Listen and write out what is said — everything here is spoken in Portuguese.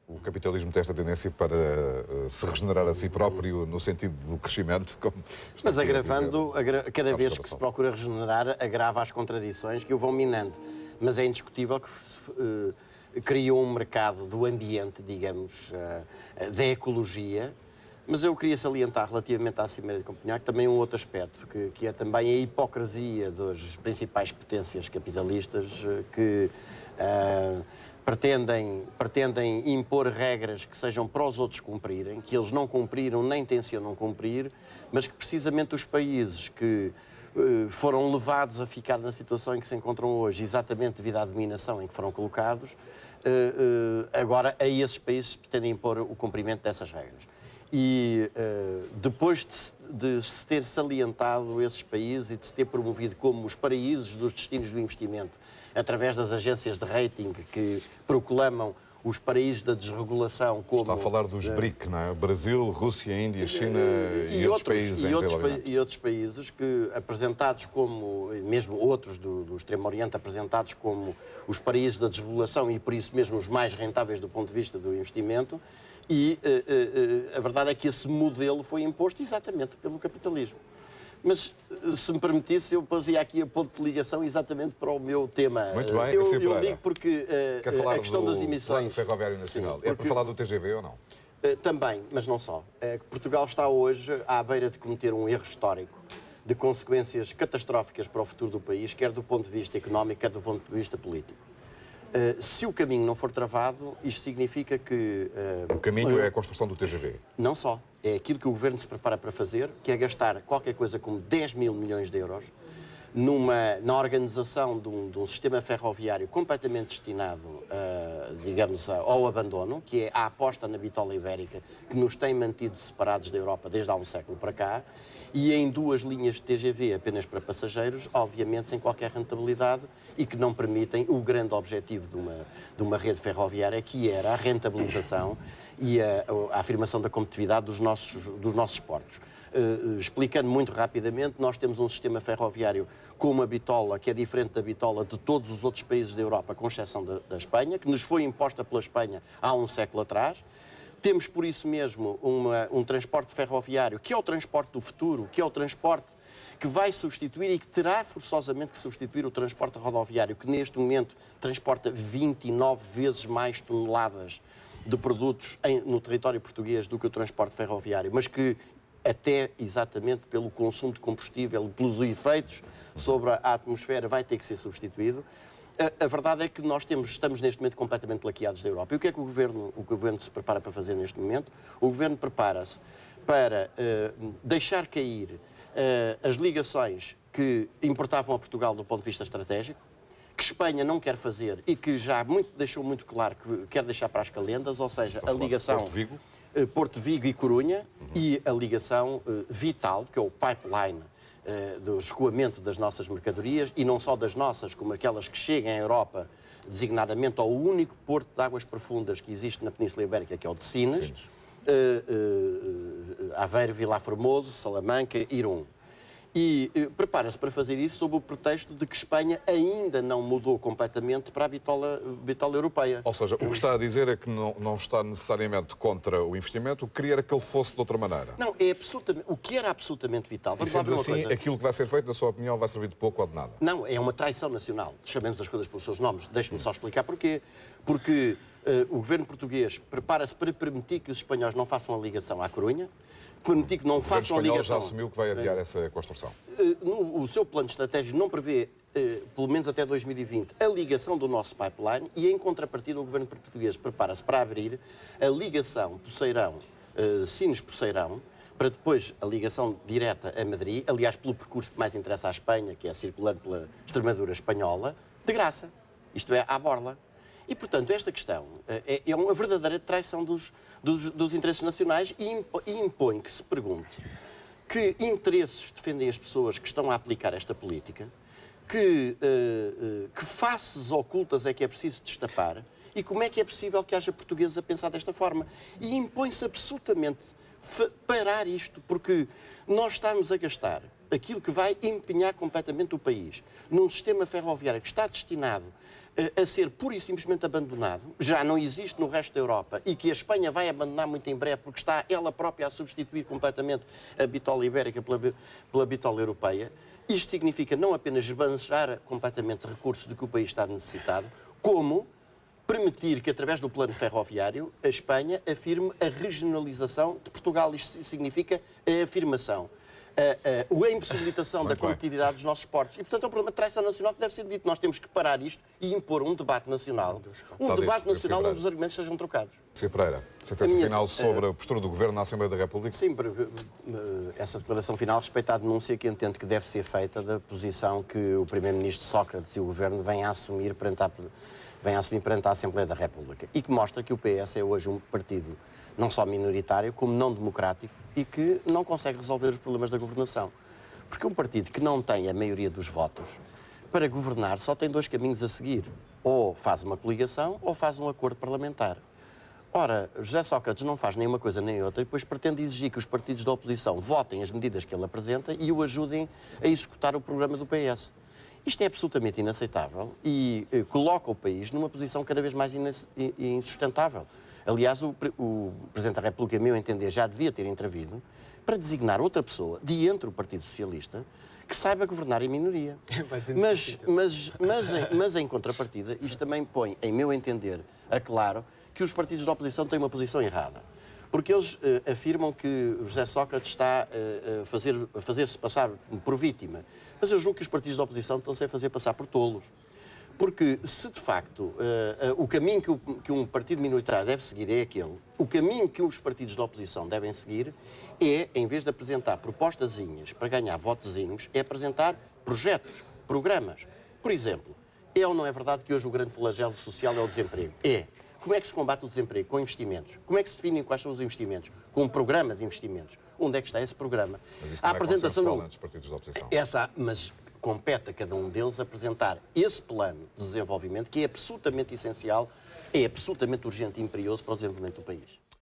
O capitalismo tem esta tendência para se regenerar a si próprio no sentido do crescimento. Mas agravando, cada vez que se procura regenerar, agrava as contradições que o vão minando. Mas é indiscutível que criou um mercado do ambiente, digamos, da ecologia. Mas eu queria salientar relativamente à Cimeira de Copenhague também um outro aspecto, que é também a hipocrisia das principais potências capitalistas que pretendem impor regras que sejam para os outros cumprirem, que eles não cumpriram nem tencionam cumprir, mas que precisamente os países que foram levados a ficar na situação em que se encontram hoje, exatamente devido à dominação em que foram colocados, agora a esses países pretendem impor o cumprimento dessas regras. E depois de se ter salientado esses países e de se ter promovido como os paraísos dos destinos do investimento, através das agências de rating que proclamam os paraísos da desregulação como... Está a falar dos BRIC, não é? Brasil, Rússia, Índia, China e outros países em desenvolvimento. E outros países que, apresentados como, mesmo outros do Extremo Oriente, apresentados como os paraísos da desregulação e por isso mesmo os mais rentáveis do ponto de vista do investimento, e a verdade é que esse modelo foi imposto exatamente pelo capitalismo. Mas, se me permitisse, eu fazia aqui a ponto de ligação exatamente para o meu tema. Muito bem, eu digo porque a questão das emissões... Plano Ferroviário Nacional. Sim, porque... É para falar do TGV ou não? Também, mas não só. Portugal está hoje à beira de cometer um erro histórico de consequências catastróficas para o futuro do país, quer do ponto de vista económico, quer do ponto de vista político. Se o caminho não for travado, isto significa que... O caminho é a construção do TGV? Não só. É aquilo que o Governo se prepara para fazer, que é gastar qualquer coisa como 10 mil milhões de euros na organização de um sistema ferroviário completamente destinado, digamos, ao abandono, que é a aposta na bitola ibérica, que nos tem mantido separados da Europa desde há um século para cá, e em duas linhas de TGV apenas para passageiros, obviamente sem qualquer rentabilidade, e que não permitem o grande objetivo de uma rede ferroviária, que era a rentabilização e a afirmação da competitividade dos nossos portos. Explicando muito rapidamente, nós temos um sistema ferroviário com uma bitola que é diferente da bitola de todos os outros países da Europa, com exceção da Espanha, que nos foi imposta pela Espanha há um século atrás. Temos, por isso mesmo, um transporte ferroviário, que é o transporte do futuro, que é o transporte que vai substituir e que terá forçosamente que substituir o transporte rodoviário, que neste momento transporta 29 vezes mais toneladas de produtos no território português do que o transporte ferroviário, mas que até exatamente pelo consumo de combustível, pelos efeitos sobre a atmosfera, vai ter que ser substituído. A verdade é que nós estamos neste momento completamente laqueados da Europa. E o que é que o Governo se prepara para fazer neste momento? O Governo prepara-se para deixar cair as ligações que importavam a Portugal do ponto de vista estratégico, que Espanha não quer fazer e que já deixou muito claro que quer deixar para as calendas, ou seja, a ligação Porto Vigo e Corunha, e a ligação vital, que é o pipeline do escoamento das nossas mercadorias, e não só das nossas, como aquelas que chegam à Europa, designadamente ao único porto de águas profundas que existe na Península Ibérica, que é o de Sines, Aveiro, Vilar Formoso, Salamanca, Irún. E prepara-se para fazer isso sob o pretexto de que Espanha ainda não mudou completamente para a bitola europeia. Ou seja, o que está a dizer é que não está necessariamente contra o investimento, o que queria era que ele fosse de outra maneira. Não, o que era absolutamente vital. Vamos lá ver uma coisa. Aquilo que vai ser feito, na sua opinião, vai servir de pouco ou de nada? Não, é uma traição nacional. Chamemos as coisas pelos seus nomes. Deixe-me só explicar porquê. Porque o governo português prepara-se para permitir que os espanhóis não façam a ligação à Corunha, permitir que não façam a ligação... já assumiu que vai adiar essa construção. O seu plano estratégico não prevê, pelo menos até 2020, a ligação do nosso pipeline, e em contrapartida o governo português prepara-se para abrir a ligação Poceirão, Sines-Poceirão, para depois a ligação direta a Madrid, aliás, pelo percurso que mais interessa à Espanha, que é circulando pela Extremadura espanhola, de graça. Isto é, à borla. E, portanto, esta questão é uma verdadeira traição dos interesses nacionais e impõe que se pergunte que interesses defendem as pessoas que estão a aplicar esta política, que faces ocultas é que é preciso destapar e como é que é possível que haja portugueses a pensar desta forma. E impõe-se absolutamente parar isto, porque nós estamos a gastar aquilo que vai empenhar completamente o país num sistema ferroviário que está destinado a ser pura e simplesmente abandonado, já não existe no resto da Europa e que a Espanha vai abandonar muito em breve porque está ela própria a substituir completamente a bitola ibérica pela bitola europeia. Isto significa não apenas esbanjar completamente recursos de que o país está necessitado, como permitir que, através do plano ferroviário, a Espanha afirme a regionalização de Portugal. Isto significa a afirmação, a impossibilitação da competitividade dos nossos portos. E, portanto, é um problema de traição nacional que deve ser dito. Nós temos que parar isto e impor um debate nacional. Um debate nacional onde os argumentos sejam trocados. Sr. Pereira, sentença final sobre a postura do Governo na Assembleia da República? Sim, essa declaração final respeita a denúncia que entendo que deve ser feita da posição que o Primeiro-Ministro Sócrates e o Governo vêm a assumir perante a Assembleia da República e que mostra que o PS é hoje um partido não só minoritário, como não democrático e que não consegue resolver os problemas da governação. Porque um partido que não tem a maioria dos votos, para governar só tem dois caminhos a seguir. Ou faz uma coligação ou faz um acordo parlamentar. Ora, José Sócrates não faz nem uma coisa nem outra e depois pretende exigir que os partidos da oposição votem as medidas que ele apresenta e o ajudem a executar o programa do PS. Isto é absolutamente inaceitável e coloca o país numa posição cada vez mais insustentável. Aliás, o Presidente da República, a meu entender, já devia ter intervido para designar outra pessoa, de entre o Partido Socialista, que saiba governar em minoria. Mas em contrapartida, isto também põe, em meu entender, a claro que os partidos da oposição têm uma posição errada. Porque eles afirmam que José Sócrates está a fazer-se passar por vítima. Mas eu julgo que os partidos da oposição estão-se a fazer passar por tolos. Porque se de facto o caminho que um partido minoritário deve seguir é aquele, o caminho que os partidos da oposição devem seguir é, em vez de apresentar propostazinhas para ganhar votozinhos, é apresentar projetos, programas. Por exemplo, é ou não é verdade que hoje o grande flagelo social é o desemprego? É. Como é que se combate o desemprego? Com investimentos. Como é que se definem quais são os investimentos? Com um programa de investimentos. Onde é que está esse programa? Mas isso não é consensual entre os partidos da oposição. Mas compete a cada um deles apresentar esse plano de desenvolvimento que é absolutamente essencial, é absolutamente urgente e imperioso para o desenvolvimento do país.